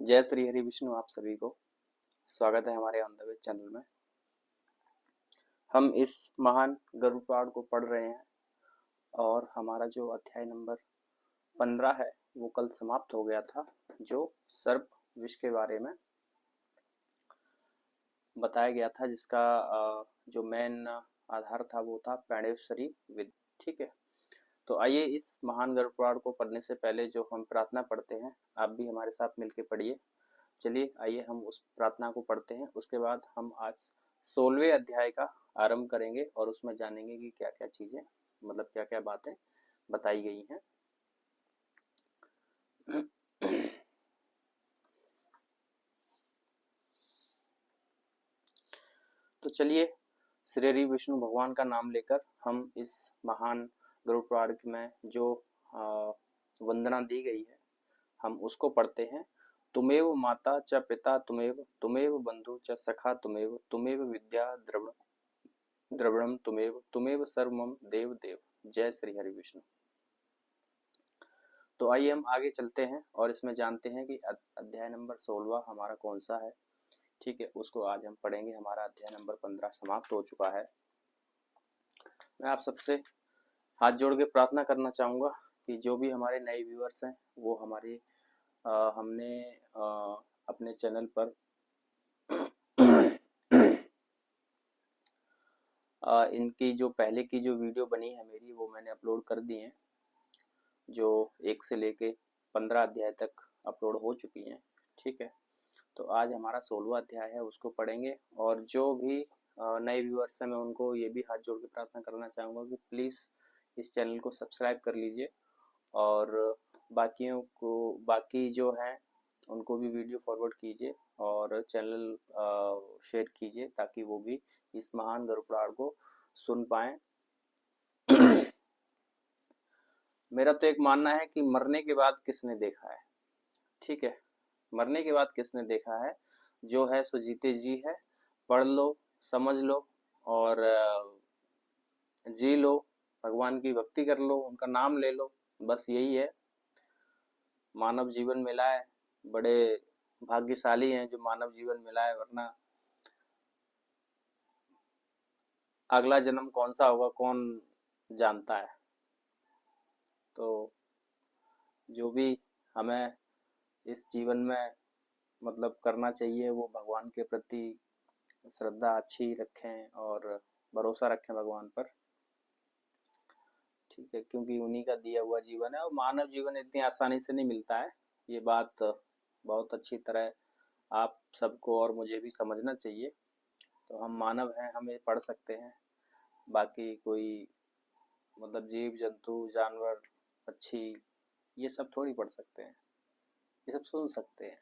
जय श्री हरि विष्णु। आप सभी को स्वागत है हमारे ऑन द वे चैनल में। हम इस महान गरुड़ पुराण को पढ़ रहे हैं और हमारा जो अध्याय नंबर 15 है वो कल समाप्त हो गया था, जो सर्प विष के बारे में बताया गया था, जिसका जो मेन आधार था वो था पैणेश्वरी विद्या। ठीक है, तो आइए इस महान गरुड़ पुराण को पढ़ने से पहले जो हम प्रार्थना पढ़ते हैं, आप भी हमारे साथ मिलकर पढ़िए। चलिए आइए हम उस प्रार्थना को पढ़ते हैं। उसके बाद हम आज 16वें अध्याय का आरंभ करेंगे और उसमें जानेंगे कि क्या क्या चीजें, मतलब क्या क्या बातें बताई गई हैं। तो चलिए, श्री हरि विष्णु भगवान का नाम लेकर हम इस महान गरुड़ पुराण में जो वंदना दी गई है हम उसको पढ़ते हैं। तुमेव माता च पिता तुमेव, तुमेव बंधु च सखा तुमेव, तुमेव विद्या द्रविणम तुमेव, तुमेव सर्वमम देव देव। जय श्री हरि विष्णु। तो आइए हम आगे चलते हैं और इसमें जानते हैं कि अध्याय नंबर 16 हमारा कौन सा है। ठीक है, उसको आज हम पढ़ेंगे। हमारा अध्याय नंबर 15 समाप्त हो चुका है। मैं आप सबसे हाथ जोड़ के प्रार्थना करना चाहूँगा कि जो भी हमारे नए व्यूअर्स हैं वो हमारे हमने अपने चैनल पर इनकी जो पहले की जो वीडियो बनी है मेरी, वो मैंने अपलोड कर दी हैं, जो 1 से लेके 15 अध्याय तक अपलोड हो चुकी हैं। ठीक है, तो आज हमारा 16वां अध्याय है, उसको पढ़ेंगे। और जो भी नए व्यूअर्स हैं मैं उनको ये भी हाथ जोड़ के प्रार्थना करना चाहूँगा कि प्लीज़ इस चैनल को सब्सक्राइब कर लीजिए और बाकियों को, बाकी जो हैं उनको भी वीडियो फॉरवर्ड कीजिए और चैनल शेयर कीजिए ताकि वो भी इस महान गरुड़ पुराण को सुन पाएं। मेरा तो एक मानना है कि मरने के बाद किसने देखा है। ठीक है, मरने के बाद किसने देखा है, जो है सो जीते जी है। पढ़ लो, समझ लो और जी लो, भगवान की भक्ति कर लो, उनका नाम ले लो, बस यही है। मानव जीवन मिला है, बड़े भाग्यशाली हैं जो मानव जीवन मिला है, वरना अगला जन्म कौन सा होगा कौन जानता है। तो जो भी हमें इस जीवन में मतलब करना चाहिए वो भगवान के प्रति श्रद्धा अच्छी रखें और भरोसा रखें भगवान पर। ठीक है, क्योंकि उन्हीं का दिया हुआ जीवन है और मानव जीवन इतनी आसानी से नहीं मिलता है। ये बात बहुत अच्छी तरह आप सबको और मुझे भी समझना चाहिए। तो हम मानव हैं, हमें पढ़ सकते हैं, बाकी कोई मतलब जीव जंतु जानवर पक्षी ये सब थोड़ी पढ़ सकते हैं, ये सब सुन सकते हैं।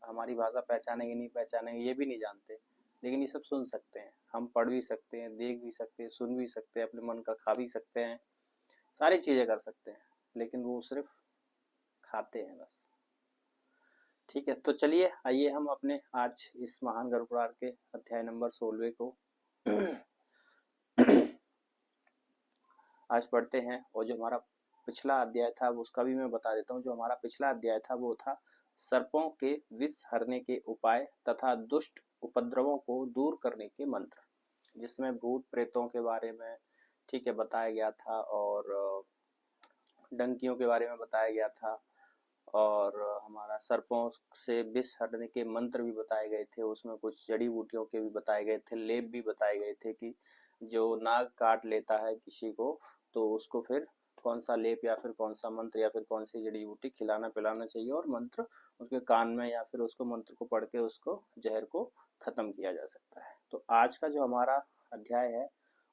हमारी भाषा पहचानेंगे नहीं पहचानेंगे ये भी नहीं जानते, लेकिन ये सब सुन सकते हैं। हम पढ़ भी सकते हैं, देख भी सकते हैं, सुन भी सकते हैं, अपने मन का खा भी सकते हैं, सारी चीज़ें कर सकते हैं, लेकिन वो सिर्फ खाते हैं बस। ठीक है, तो चलिए आइए हम अपने आज इस महान गरुड़ पुराण के अध्याय नंबर 16 को आज पढ़ते हैं। और जो हमारा पिछला अध्याय था उसका भी मैं बता देता हूँ। जो हमारा पिछला अध्याय था वो था सर्पों के विष हरने के उपाय तथा दुष्ट उपद्रवों को दूर करने के मंत्र, जिसमें भूत प्रेतों के बारे में ठीक है बताया गया था और डंकियों के बारे में बताया गया था और हमारा सर्पों से विष हटने के मंत्र भी बताए गए थे। उसमें कुछ जड़ी बूटियों के भी बताए गए थे, लेप भी बताए गए थे कि जो नाग काट लेता है किसी को तो उसको फिर कौन सा लेप या फिर कौन सा मंत्र या फिर कौन सी जड़ी बूटी खिलाना पिलाना चाहिए और मंत्र उसके कान में या फिर उसको मंत्र को पढ़ के उसको जहर को खत्म किया जा सकता है। तो आज का जो हमारा अध्याय है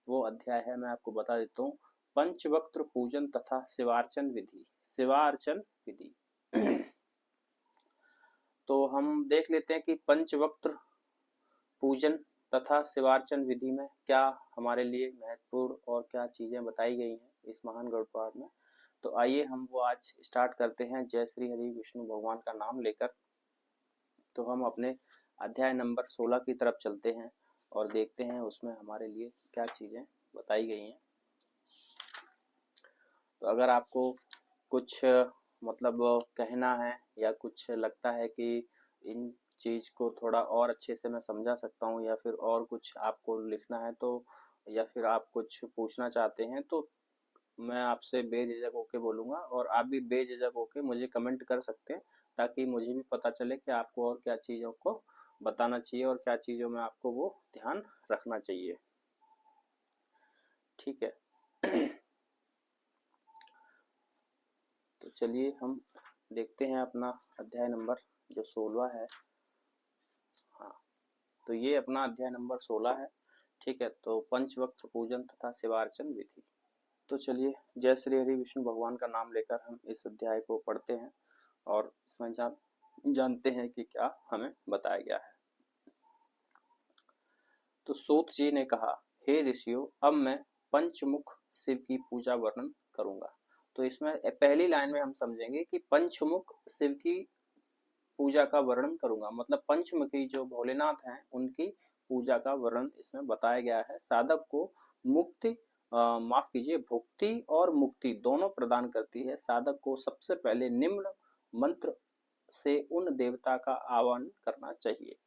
वो अध्याय है, मैं आपको बता देता हूँ, पंचवक्त्र पूजन तथा शिवार्चन विधि। शिवार्चन विधि तो हम देख लेते हैं कि पंचवक्त्र पूजन तथा शिवार्चन विधि में क्या हमारे लिए महत्वपूर्ण और क्या चीजें बताई गई हैं इस महान गरुड़ पुराण में। तो आइए हम वो आज स्टार्ट करते हैं जय श्री हरि विष्णु भगवान का नाम लेकर। तो हम अपने अध्याय नंबर 16 की तरफ चलते हैं और देखते हैं उसमें हमारे लिए क्या चीजें बताई गई हैं। तो अगर आपको कुछ मतलब कहना है या कुछ लगता है कि इन चीज़ को थोड़ा और अच्छे से मैं समझा सकता हूँ, या फिर और कुछ आपको लिखना है तो, या फिर आप कुछ पूछना चाहते हैं तो मैं आपसे बेझिझक होके बोलूँगा, और आप भी बेझिझक होके मुझे कमेंट कर सकते हैं, ताकि मुझे भी पता चले कि आपको और क्या चीज़ों को बताना चाहिए और क्या चीज़ों में आपको वो ध्यान रखना चाहिए। ठीक है। तो चलिए हम देखते हैं अपना अध्याय नंबर जो 16 है। हाँ, तो ये अपना अध्याय नंबर 16 है। ठीक है, तो पंचवक्त्र पूजन तथा शिवार्चन विधि। तो चलिए, जय श्री हरि विष्णु भगवान का नाम लेकर हम इस अध्याय को पढ़ते हैं और इसमें जानते हैं कि क्या हमें बताया गया है। तो सूत जी ने कहा, हे ऋषियों, अब मैं पंचमुख शिव की पूजा वर्णन करूंगा। तो इसमें पहली लाइन में हम समझेंगे कि पंचमुख शिव की पूजा का वर्णन करूंगा, मतलब पंचमुखी जो भोलेनाथ हैं उनकी पूजा का वर्णन इसमें बताया गया है। साधक को मुक्ति माफ कीजिए, भुक्ति और मुक्ति दोनों प्रदान करती है। साधक को सबसे पहले निम्न मंत्र से उन देवता का आह्वान करना चाहिए।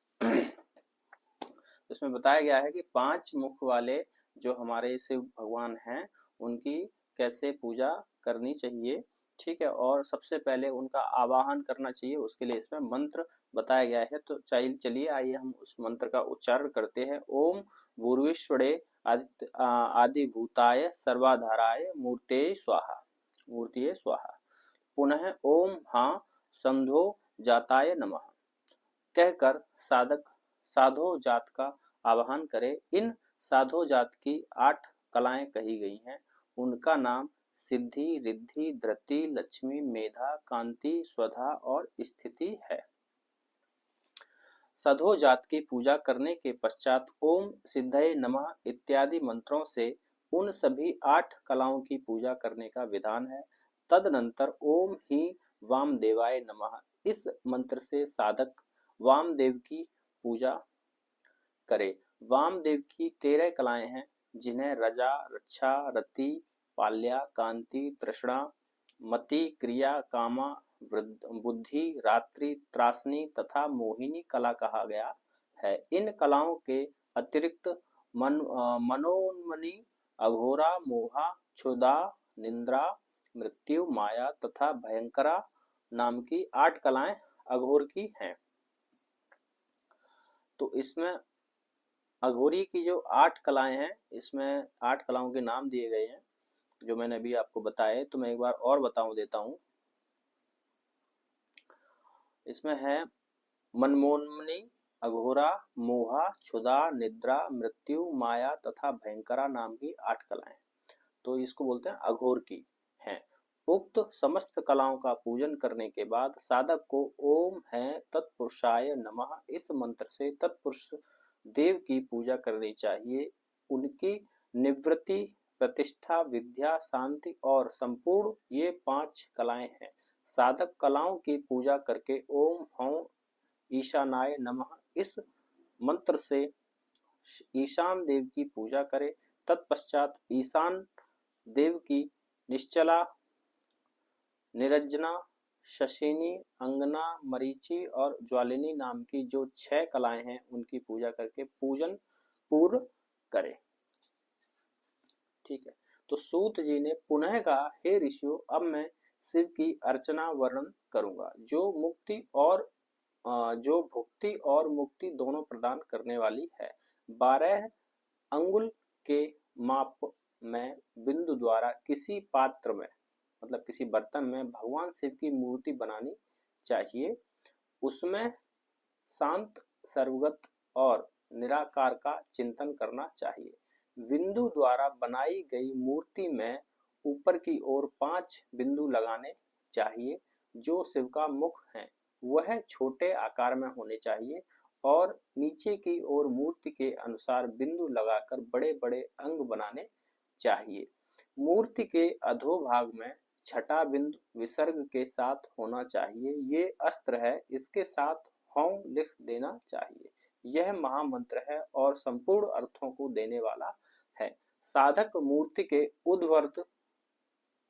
इसमें बताया गया है कि 5 मुख वाले जो हमारे शिव भगवान हैं उनकी कैसे पूजा करनी चाहिए। ठीक है, और सबसे पहले उनका आवाहन करना चाहिए, उसके लिए इसमें मंत्र बताया गया है। तो चलिए आइए हम उस मंत्र का उच्चारण करते हैं। ओम भूर्विश्वड़े आदिभूताय सर्वाधाराय मूर्ते स्वाहा, मूर्तिये स्वाहा। पुनः ओम हाँ समधो जाताय नमः कहकर साधक साधो जात का आवाहन करे। इन साधो जात की 8 कलाएं कही गई हैं। उनका नाम सिद्धि, रिद्धि, धृति, लक्ष्मी, मेधा, कांति, स्वधा और स्थिति है। साधो जात की पूजा करने के पश्चात ओम सिद्धये नमः इत्यादि मंत्रों से उन सभी 8 कलाओं की पूजा करने का विधान है। तदनंतर ओम ही वामदेवाय नमः इस मंत्र से साधक वामदेव की पूजा करे। वामदेव की 13 कलाएं हैं, जिन्हें रजा, रक्षा, रति, पाल्या, कांति, तृष्णा, मति, क्रिया, कामा, बुद्धि, रात्रि, त्रासनी तथा मोहिनी कला कहा गया है। इन कलाओं के अतिरिक्त मनोन्मनी, अघोरा, मोहा, क्षुधा, निंद्रा, मृत्यु, माया तथा भयंकरा नाम की 8 कलाएं अघोर की हैं। तो इसमें अघोरी की जो 8 कलाएं हैं, इसमें 8 कलाओं के नाम दिए गए हैं जो मैंने अभी आपको बताए। तो मैं एक बार और देता हूँ। इसमें है मनमोहनी, अघोरा, मोहा, क्षुधा, निद्रा, मृत्यु, माया तथा भयंकरा नाम की 8 कलाएं, तो इसको बोलते हैं अघोर की हैं। उक्त समस्त कलाओं का पूजन करने के बाद साधक को ओम है तत्पुरुषाय नमः इस मंत्र से तत्पुरुष देव की पूजा करनी चाहिए। उनकी निवृत्ति, प्रतिष्ठा, विद्या, शांति और संपूर्ण ये 5 कलाएं हैं। साधक कलाओं की पूजा करके ओम हौं ईशानाय नमः इस मंत्र से ईशान देव की पूजा करे। तत्पश्चात ईशान देव की निश्चला, निरंजना, शशिनी, अंगना, मरीचि और ज्वालिनी नाम की जो 6 कलाएं हैं उनकी पूजा करके पूजन पूर्ण करे। ठीक है, तो सूत जी ने पुनः कहा, हे ऋषियों, अब मैं शिव की अर्चना वर्णन करूंगा, जो भुक्ति और मुक्ति दोनों प्रदान करने वाली है। 12 अंगुल के माप में बिंदु द्वारा किसी पात्र में, मतलब किसी बर्तन में भगवान शिव की मूर्ति बनानी चाहिए। उसमें शांत, सर्वगत और निराकार का चिंतन करना चाहिए। बिंदु द्वारा बनाई गई मूर्ति में ऊपर की ओर 5 बिंदु लगाने चाहिए। जो शिव का मुख है वह छोटे आकार में होने चाहिए और नीचे की ओर मूर्ति के अनुसार बिंदु लगाकर बड़े बड़े अंग बनाने चाहिए। मूर्ति के अधोभाग में छठा बिंदु विसर्ग के साथ होना चाहिए। ये अस्त्र है, इसके साथ हौं लिख देना चाहिए। यह महामंत्र है और संपूर्ण अर्थों को देने वाला है। साधक मूर्ति के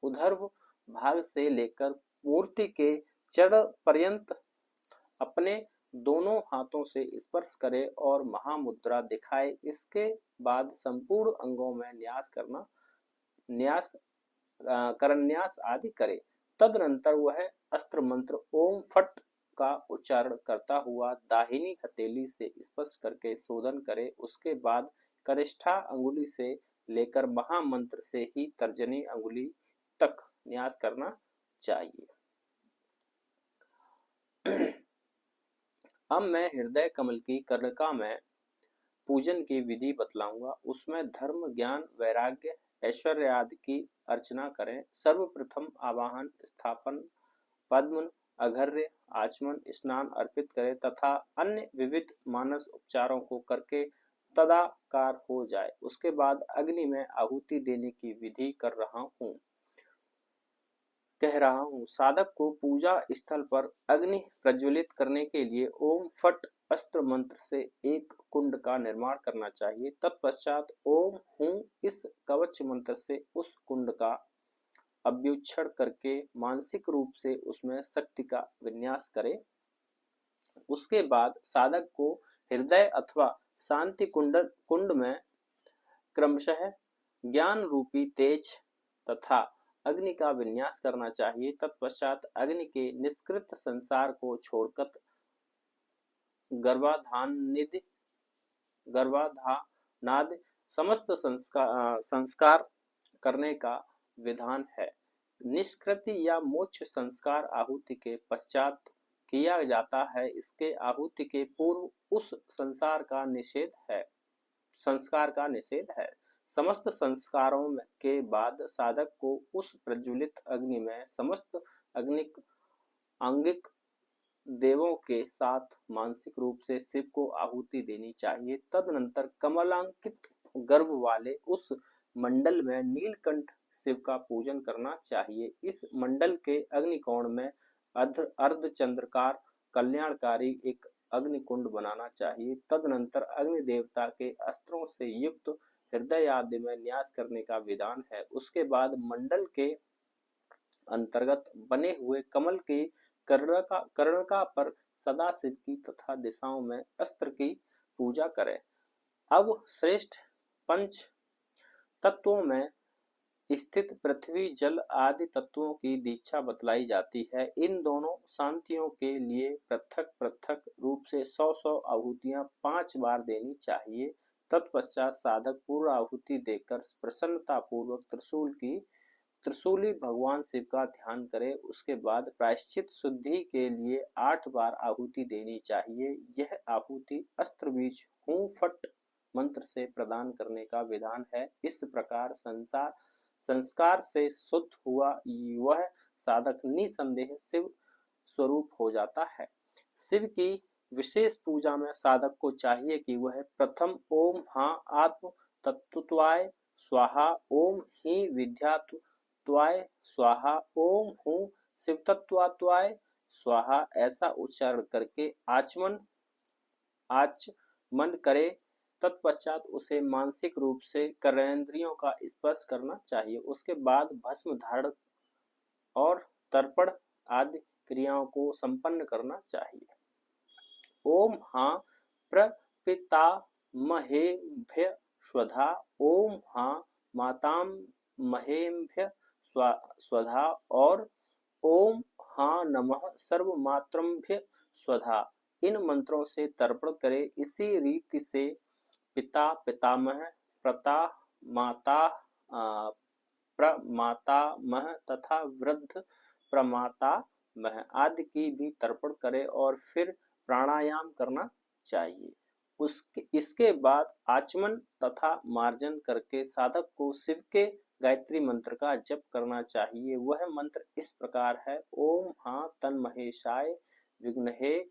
उर्ध्व भाग से लेकर मूर्ति के चरण पर्यंत अपने दोनों हाथों से स्पर्श करे और महामुद्रा दिखाए। इसके बाद संपूर्ण अंगों में न्यास करन्यास आदि करे। तदनंतर वह अस्त्र मंत्र ओम फट का उच्चारण करता हुआ दाहिनी हथेली से स्पर्श करके शोधन करे। उसके बाद कनिष्ठा अंगुली से लेकर महामंत्र से ही तर्जनी अंगुली तक न्यास करना चाहिए। अब मैं हृदय कमल की कर्णिका में पूजन की विधि बतलाऊंगा। उसमें धर्म, ज्ञान, वैराग्य, ऐश्वर्य आदि की अर्चना करें। सर्वप्रथम आवाहन, स्थापन, पद्म, अर्घ्य, आचमन, स्नान अर्पित करें तथा अन्य विविध मानस उपचारों को करके तदाकार हो जाए। उसके बाद अग्नि में आहुति देने की विधि कह रहा हूँ। साधक को पूजा स्थल पर अग्नि प्रज्वलित करने के लिए ओम फट अस्त्र मंत्र से एक कुंड का निर्माण करना चाहिए। तत्पश्चात ओम हूं इस कवच मंत्र से उस कुंड का अभ्युच्छरण करके मानसिक रूप से उसमें शक्ति का विन्यास करे। उसके बाद साधक को हृदय अथवा शांति कुंड में क्रमशः ज्ञान रूपी तेज तथा अग्नि का विन्यास करना चाहिए। तत्पश्चात अग्नि के निष्कृत संसार को छोड़कर गर्भाधानादि समस्त संस्कार करने का विधान है। निष्कृति या मोक्ष संस्कार आहुति के पश्चात किया जाता है। इसके आहुति के पूर्व उस संस्कार का निषेध है। समस्त संस्कारों के बाद साधक को उस प्रज्वलित अग्नि में समस्त आंगिक देवों के साथ मानसिक रूप से शिव को आहुति देनी चाहिए। तदनंतर कमलांकित गर्भ वाले उस मंडल में नीलकंठ शिव का पूजन करना चाहिए। इस मंडल के अग्निकोण में अर्धचंद्राकार कल्याणकारी एक अग्निकुंड बनाना चाहिए। तदनंतर अग्नि देवता के अस्त्रों से युक्त हृदय आदि में न्यास करने का विधान है। उसके बाद मंडल के अंतर्गत बने हुए कमल की कर्णिका पर सदाशिव की तथा दिशाओं में अस्त्र की पूजा करें। अब श्रेष्ठ पंच तत्वों में स्थित पृथ्वी, जल आदि तत्वों की दीक्षा बतलाई जाती है। इन दोनों शांतियों के लिए पृथक पृथक रूप से 100 आहुतियां 5 बार देनी चाहिए। तत्पश्चात साधक पूर्ण आहुति देकर प्रसन्नता पूर्वक त्रिशूली भगवान शिव का ध्यान करे। उसके बाद प्रायश्चित शुद्धि के लिए 8 बार आहुति देनी चाहिए। यह आहुति अस्त्र बीज हूं फट मंत्र से प्रदान करने का विधान है। इस प्रकार संस्कार से शुद्ध हुआ वह साधक निसंदेह शिव स्वरूप हो जाता है। शिव की विशेष पूजा में साधक को चाहिए कि वह प्रथम ओम हाँ आत्म तत्वाय स्वाहा, ओम ही विद्यात्वाय स्वाहा, ओम हूं शिवतत्वाय स्वाहा ऐसा उच्चारण करके आचमन करे। तत्पश्चात उसे मानसिक रूप से कर्मेंद्रियों का स्पर्श करना चाहिए। उसके बाद भस्म धारण और तर्पण आदि क्रियाओं को संपन्न करना चाहिए। ओम हाँ प्रपितामहेभ्य स्वधा, ओम हाँ मातामहेभ्य स्वधा और ओम हाँ नमः सर्वमात्रम्भ्य स्वधा इन मंत्रों से तर्पण करे। इसी रीति से पिता, पितामह, प्रमातामह तथा वृद्ध प्रमातामह आदि की भी तर्पण करे और फिर प्राणायाम करना चाहिए। इसके बाद आचमन तथा मार्जन करके साधक को शिव के गायत्री मंत्र का जप करना चाहिए। वह मंत्र इस प्रकार है: ओम हाँ तन्महेशाय विघ्नहे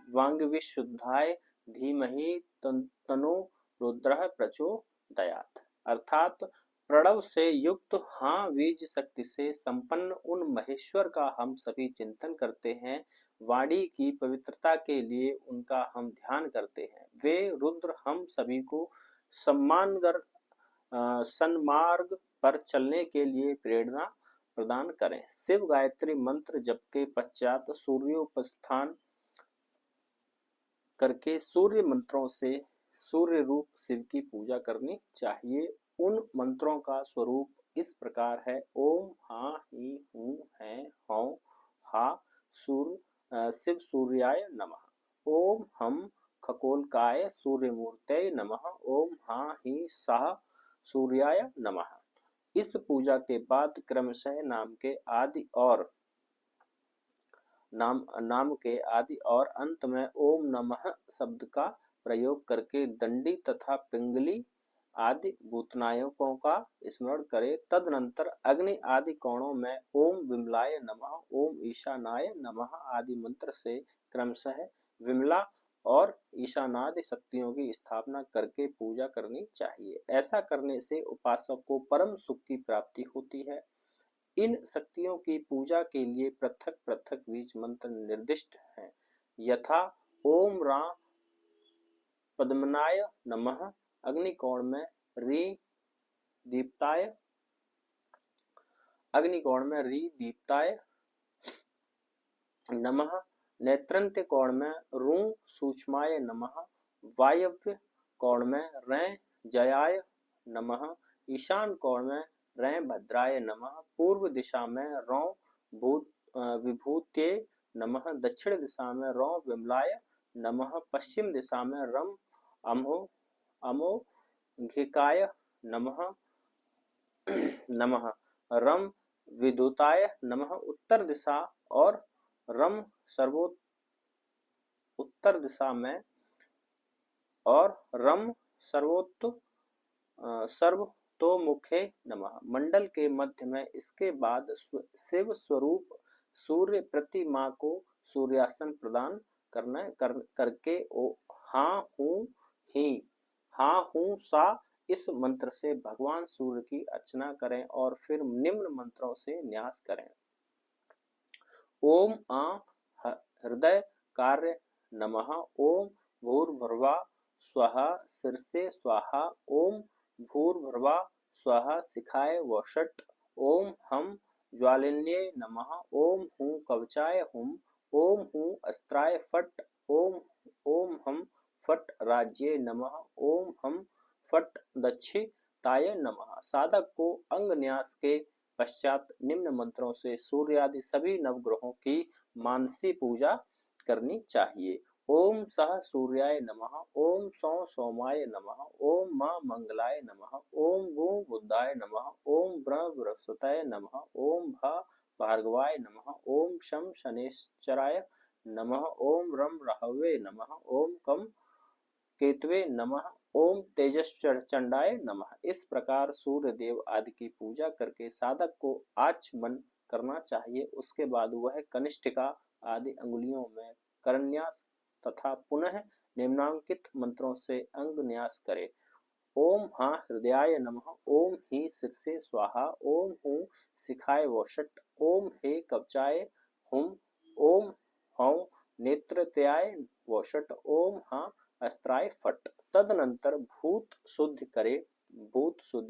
वांगविशुद्धाय धीमहि तन्नो रुद्रः प्रचोदयात्। अर्थात प्रणव से युक्त हाँ बीज शक्ति से संपन्न उन महेश्वर का हम सभी चिंतन करते हैं। वाणी की पवित्रता के लिए उनका हम ध्यान करते हैं। वे रुद्र हम सभी को सन्मार्ग पर चलने के लिए प्रेरणा प्रदान करें। शिव गायत्री मंत्र जप के पश्चात सूर्योपास्थान करके सूर्य मंत्रों से सूर्य रूप शिव की पूजा करनी चाहिए। उन मंत्रों का स्वरूप इस प्रकार है: ओम हा ही हूं है हौ हा शिव सूर्याय नमः। ओम हम खगोलकाय सूर्यमूर्तये नमः। ओम हा ही साह सूर्याय नमः। इस पूजा के बाद क्रमशः नाम के आदि और अंत में ओम नमः शब्द का प्रयोग करके दंडी तथा पिंगली आदि भूतनायकों का स्मरण करें। तदनंतर अग्नि आदि कोणों में ओम विमलाय नमः, ओम ईशानाय नमः आदि मंत्र से क्रमशः विमला और ईशानादि शक्तियों की स्थापना करके पूजा करनी चाहिए। ऐसा करने से उपासक को परम सुख की प्राप्ति होती है। इन शक्तियों की पूजा के लिए पृथक पृथक बीज मंत्र निर्दिष्ट हैं, यथा ओम रा पद्मनाय नमः अग्निकोण में री दीप्ताय नमः, नेत्रंत्य कोण में रू सूक्ष्माय नमः, वायव्य कोण में रै जयाय नमः, ईशान कोण में रै भद्राय नमः, पूर्व दिशा में रौ विभूत्ये नमः, दक्षिण दिशा में रौ विमलाय नमः, पश्चिम दिशा में रम अमोघिकाय नमः, रम विद्युताय नमः, उत्तर दिशा और रम उत्तर दिशा में और रम सर्वतोमुखे नमः। मंडल के मध्य में इसके बाद शिव स्वरूप सूर्य प्रतिमा को सूर्यासन प्रदान करके हाँ हूं सा इस मंत्र से भगवान सूर्य की अर्चना करें और फिर निम्न मंत्रों से न्यास करें। ओम आ हृदय कार्य नमः, ओम भूर्भुवः स्वः शीर्षे स्वाहा, ओम भूर्भुवः स्वः शिखाय वषट्, ओम हम ज्वालिन्ये नमः, ओम हूं कवचाय हुम, ओम हूं अस्त्राय फट्, ओम हम फट् राज्ये नमः, ओम हम फट् दक्षिताय नमः। साधक को अंग न्यास के पश्चात निम्न मंत्रों से सूर्य आदि सभी नवग्रहों की मानसी पूजा करनी चाहिए। ओम सह सूर्याय नमः, ओम सौ सोमाय नमः, ओम मां मंगलाय नमः, ओम भू बुद्धाय नमः, ओम ब्र बृहस्पतये नमः, ओम भ भार्गवाय नमः, ओम शम शनेश्चराय नमः, ओम रम राहवे नमः, ओम कम केतवे नमः, ओम तेजश्चंडाय नमः। इस प्रकार सूर्य देव आदि की पूजा करके साधक को आचमन करना चाहिए। उसके बाद वह कनिष्ठिका आदि अंगुलियों में करन्यास तथा पुनः निम्नांकित मंत्रों से अंग न्यास करे। ओम हाँ हृदयाय नमः, ओम ही शीर्षे स्वाहा, ओम हूं शिखाय वषट्, ओम हे कवचाय हुम, ओम हौ नेत्रत्याय वषट्, ओम हाँ अस्त्राय फट्। तदनंतर भूत शुद्धि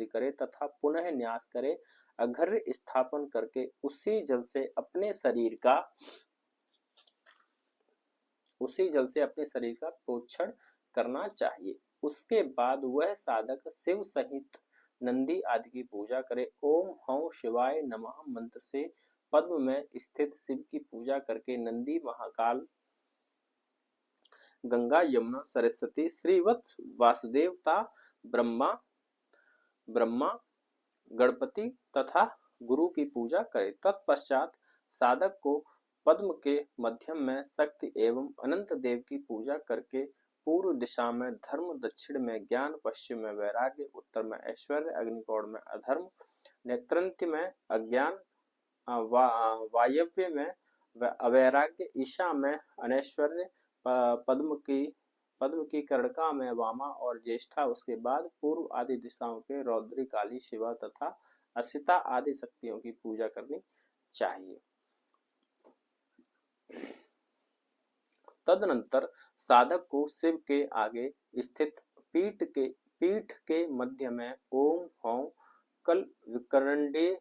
करे तथा पुनः न्यास करे। अघर्य स्थापन करके उसी जल से अपने शरीर का प्रोक्षण करना चाहिए। उसके बाद वह साधक शिव सहित नंदी आदि की पूजा करे। ओम हौ शिवाय नमः मंत्र से पद्म में स्थित शिव की पूजा करके नंदी, महाकाल, गंगा, यमुना, सरस्वती, श्रीवत्स, वासुदेवता, ब्रह्मा, गणपति तथा गुरु की पूजा करे। तत्पश्चात साधक को पद्म के मध्यम में शक्ति एवं अनंत देव की पूजा करके पूर्व दिशा में धर्म, दक्षिण में ज्ञान, पश्चिम में वैराग्य, उत्तर में ऐश्वर्य, अग्निकोण में अधर्म, नेत्रंत्य में अज्ञान, वायव्य में अवैराग्य, ईशा में अनैश्वर्य, पद्म की कर्णिका में वामा और ज्येष्ठा, उसके बाद पूर्व आदि दिशाओं के रौद्री, काली, शिवा तथा असिता आदि शक्तियों की पूजा करनी चाहिए। तदनंतर साधक को शिव के आगे स्थित पीठ के मध्य में ओम हौ कल विकरंडे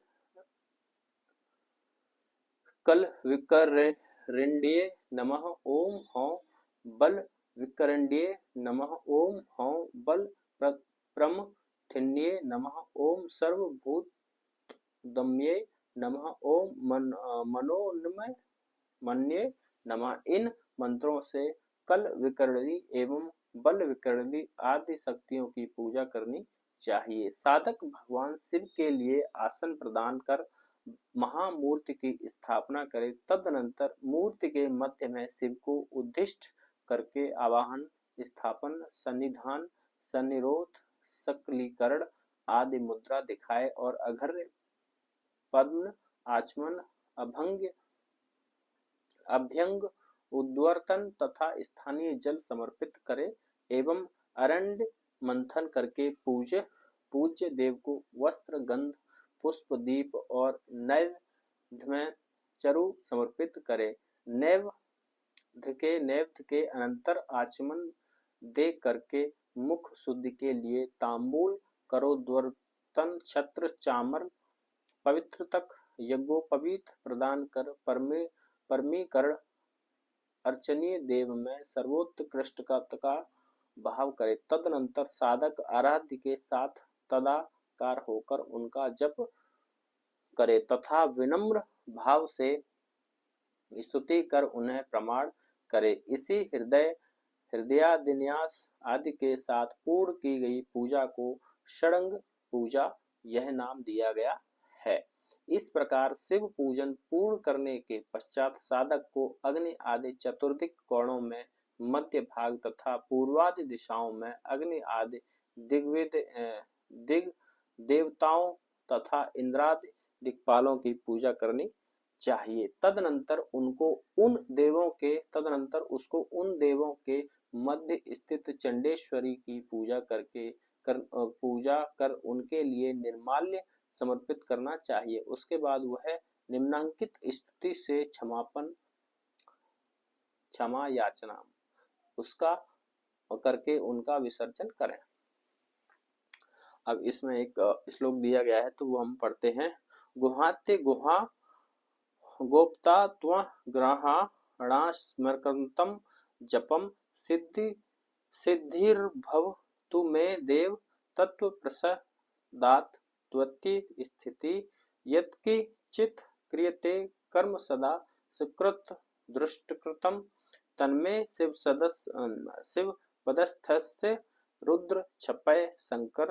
कल विकरेण्ड्ये नमः ओम हौं बल विकरेण्ड्ये नमः ओम हौं बल प्रमथिन्ये नमः ओम सर्वभूतदम्ये नमः ओम मनोन्मन्ये नमः। इन मंत्रों से कल विकरणी एवं बल विकरणी आदि शक्तियों की पूजा करनी चाहिए। साधक भगवान शिव के लिए आसन प्रदान कर महामूर्ति की स्थापना करे। तदनंतर मूर्ति के मध्य में शिव को उद्दिष्ट करके आवाहन, स्थापन, सन्निधान, सन्निरोध, सकलीकरण आदि मुद्रा दिखाए और अघर्य, पद्म, आचमन, अभ्यंग, उद्वर्तन तथा स्थानीय जल समर्पित करे एवं अरण्य मंथन करके पूज्य देव को वस्त्र, गंध, पुष्प, दीप और नैवेद्य में चरु समर्पित करे। नैवेद्य के अनंतर आचमन दे करके मुख शुद्धि के लिए तांबूल, करोद्वर्तन, छत्र, चामर, पवित्रतक, यज्ञोपवीत प्रदान कर परमीकरण अर्चनीय देव में सर्वोत्कृष्टता का भाव करे। तदनंतर साधक आराध्य के साथ तदाकार होकर उनका जप करे तथा विनम्र भाव से स्तुति कर उन्हें प्रणाम करे। इसी हृदयादिन्यास आदि के साथ पूर्ण की गई पूजा को षडंग पूजा यह नाम दिया गया है। इस प्रकार शिव पूजन पूर्ण करने के पश्चात साधक को अग्नि आदि चतुर्दिक कोणों में, मध्य भाग तथा पूर्वादि दिशाओं में अग्नि आदि दिग देवताओं तथा इंद्रादि दिक्पालों की पूजा करनी चाहिए। तदनंतर उसको उन देवों के मध्य स्थित चंडेश्वरी की पूजा कर उनके लिए निर्माल्य समर्पित करना चाहिए। उसके बाद वह निम्नांकित स्तुति से क्षमा याचना उसका करके उनका विसर्जन करें। अब इसमें एक श्लोक दिया गया है तो वो हम पढ़ते हैं। गुहाते गुहा गोप्ता त्व ग्रहाणास्मरकंतम जपम सिद्धिर्भव तु मे देव तत्व प्रसादात् त्वत्ति स्थिति यत्कि चित क्रियते कर्म सदा सुकृत दृष्टकृतम तन्मे शिव पदस्थस्य रुद्र छपय शंकर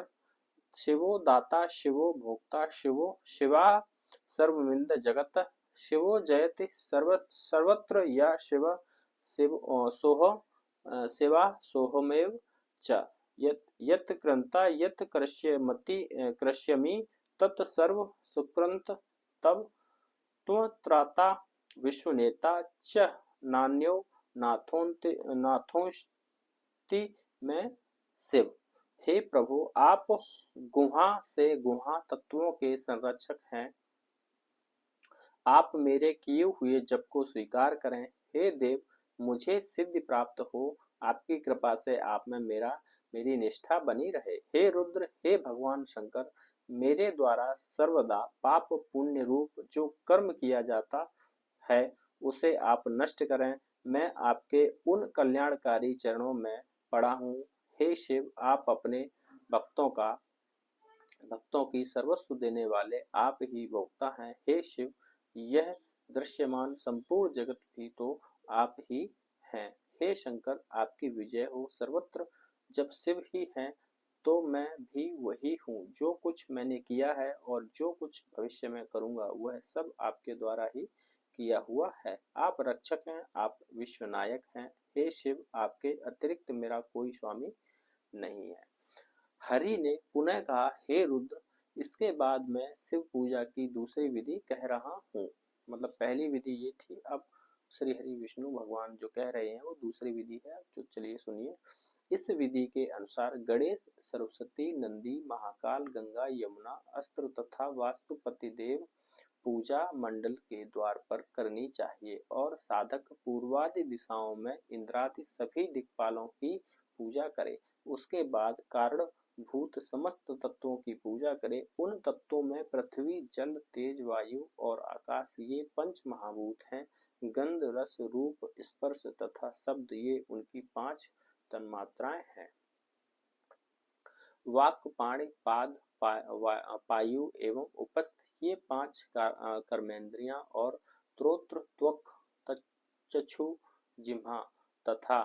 शिवो दाता शिवो भोक्ता शिवा सर्वमिंद जगत शिवो जयति सर्वत्र या शिवा सोहमेव च यत् कृंता यत् कृष्यमि तत् सर्व सुकृत तब त्वत्राता विश्वनेता च नान्यो नाथोस्ति में शिव। हे प्रभु, आप गुहा से गुहा तत्वों के संरक्षक हैं। आप मेरे किए हुए जप को स्वीकार करें। हे देव, मुझे सिद्धि प्राप्त हो। आपकी कृपा से आप में मेरी निष्ठा बनी रहे। हे रुद्र, हे भगवान शंकर, मेरे द्वारा सर्वदा पाप पुण्य रूप जो कर्म किया जाता है उसे आप नष्ट करें। मैं आपके उन कल्याणकारी चरणों में पड़ा हूँ। हे शिव, आप अपने भक्तों की सर्वस्व देने वाले आप ही भोक्ता हैं। हे शिव, यह दृश्यमान संपूर्ण जगत भी तो आप ही हैं। हे शंकर, आपकी विजय हो सर्वत्र। जब शिव ही हैं तो मैं भी वही हूँ। जो कुछ मैंने किया है और जो कुछ भविष्य में करूँगा वह सब आपके द्वारा ही किया हुआ है। आप रक्षक हैं, आप विश्वनायक हैं। हे शिव, आपके अतिरिक्त मेरा कोई स्वामी नहीं है। हरि ने पुनः कहा, हे रुद्र, इसके बाद मैं शिव पूजा की दूसरी विधि कह रहा हूँ। मतलब पहली विधि ये थी, अब श्री हरि विष्णु भगवान जो कह रहे हैं वो दूसरी विधि है। तो चलिए सुनिए। इस विधि के अनुसार गणेश, सरस्वती, नंदी, महाकाल, गंगा, यमुना, अस्त्र तथा वास्तुपति देव पूजा मंडल के द्वार पर करनी चाहिए और साधक पूर्वादि दिशाओं में इंद्रादि सभी दिक्पालों की पूजा करे। उसके बाद कारण भूत समस्त तत्वों की पूजा करे। उन तत्वों में पृथ्वी, जल, तेज, वायु और आकाश ये पंच महाभूत हैं। गंध, रस, रूप, स्पर्श तथा शब्द ये उनकी 5 तन्मात्राएं हैं। वाक्, पाणि, पाद, पायु एवं उपस्थ ये 5 कर्मेंद्रियां और त्रोत्र, त्वक, चक्षु, जिह्वा तथा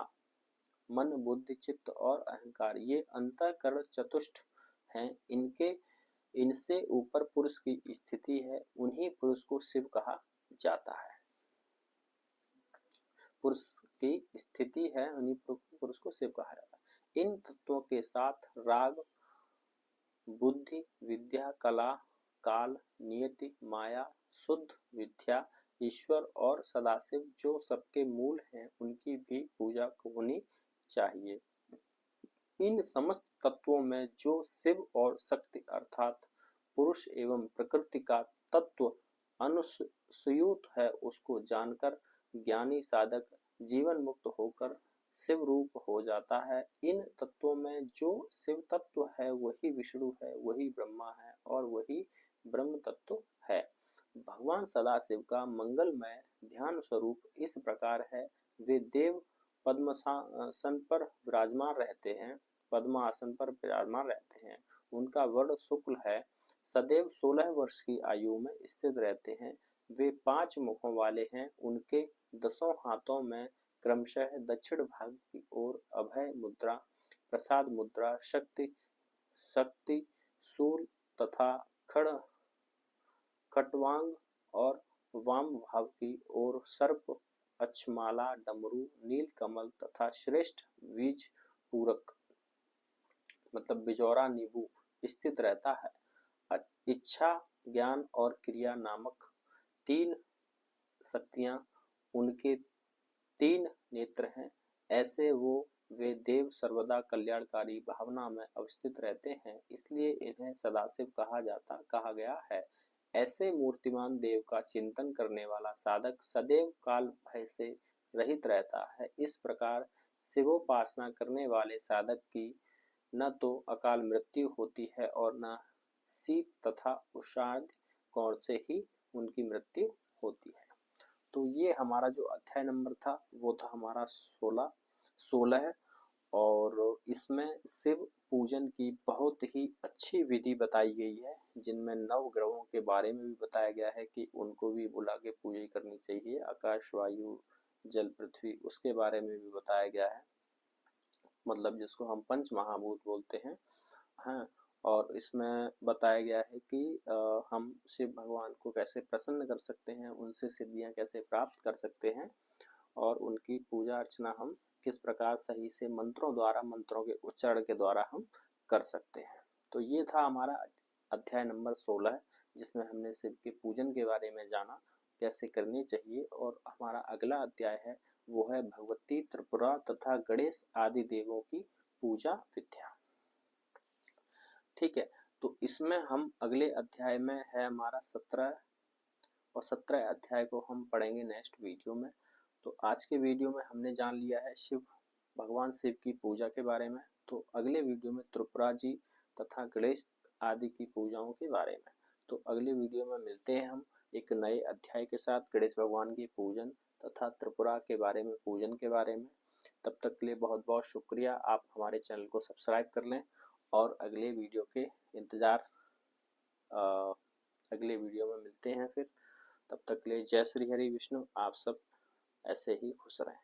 मन, बुद्धि, चित्त और अहंकार ये अंतःकरण चतुष्ट हैं। इनसे ऊपर पुरुष की स्थिति है, उन्हीं पुरुष को शिव कहा जाता है। पुरुष की स्थिति है, उन्हीं पुरुष को शिव कहा जाता है। इन तत्वों के साथ राग, बुद्धि, विद्या, कला, काल, नियति, माया, शुद्ध विद्या, ईश्वर और सदाशिव जो सबके मूल हैं, उनकी भी पूजा होनी चाहिए। इन समस्त तत्वों में जो शिव और शक्ति अर्थात पुरुष एवं प्रकृति का तत्व अनुस्यूत है, उसको जानकर ज्ञानी साधक जीवन मुक्त होकर शिव रूप हो जाता है। इन तत्वों में जो शिव तत्व है वही विष्णु है, वही ब्रह्मा है और वही ब्रह्म तत्व है। भगवान सदाशिव का मंगलमय ध्यान स्वरूप इस प्रकार है। वे देव पद्मासन पर विराजमान रहते हैं, पद्मासन पर विराजमान रहते हैं। उनका वर्ण शुक्ल है, सदैव 16 वर्ष की आयु में स्थित रहते हैं। वे 5 मुखों वाले हैं। उनके 10 हाथों में क्रमशः दक्षिण भाग की ओर अभय मुद्रा, प्रसाद मुद्रा, शक्ति शूल तथा खट्वांग और वाम भाव की ओर सर्प, अक्षमाला, डमरू, नील कमल तथा श्रेष्ठ बीज पूरक मतलब बिजौरा नींबू स्थित रहता है। इच्छा, ज्ञान और क्रिया नामक 3 शक्तियां उनके 3 नेत्र हैं। ऐसे वे देव सर्वदा कल्याणकारी भावना में अवस्थित रहते हैं, इसलिए इन्हें सदाशिव कहा गया है। ऐसे मूर्तिमान देव का चिंतन करने वाला साधक सदैव काल भय से रहित रहता है। इस प्रकार शिवोपासना करने वाले साधक की न तो अकाल मृत्यु होती है और न शीत तथा उषाद कौड़ से ही उनकी मृत्यु होती है। तो ये हमारा जो अध्याय नंबर था वो था हमारा 16 और इसमें शिव पूजन की बहुत ही अच्छी विधि बताई गई है, जिनमें 9 ग्रहों के बारे में भी बताया गया है कि उनको भी बुला के पूजा करनी चाहिए। आकाश, वायु, जल, पृथ्वी उसके बारे में भी बताया गया है, मतलब जिसको हम पंच महाभूत बोलते हैं। हाँ, और इसमें बताया गया है कि हम शिव भगवान को कैसे प्रसन्न कर सकते हैं, उनसे सिद्धियां कैसे प्राप्त कर सकते हैं और उनकी पूजा अर्चना हम किस प्रकार सही से मंत्रों के उच्चारण के द्वारा हम कर सकते हैं। तो ये था हमारा अध्याय नंबर 16 जिसमें हमने शिव के पूजन के बारे में जाना, कैसे करनी चाहिए। और हमारा अगला अध्याय है वो है भगवती त्रिपुरा तथा गणेश आदि देवों की पूजा विद्या। ठीक है, तो इसमें हम अगले अध्याय में है हमारा 17 और 17 अध्याय को हम पढ़ेंगे नेक्स्ट वीडियो में। तो आज के वीडियो में हमने जान लिया है भगवान शिव की पूजा के बारे में। तो अगले वीडियो में त्रिपुरा जी तथा गणेश आदि की पूजाओं के बारे में। तो अगले वीडियो में मिलते हैं हम एक नए अध्याय के साथ, गणेश भगवान की पूजन तथा त्रिपुरा के बारे में, पूजन के बारे में। तब तक के लिए बहुत बहुत शुक्रिया। आप हमारे चैनल को सब्सक्राइब कर लें और अगले वीडियो के इंतज़ार, अगले वीडियो में मिलते हैं फिर। तब तक के लिए जय श्री हरि विष्णु। आप सब ऐसे ही खुश रहें।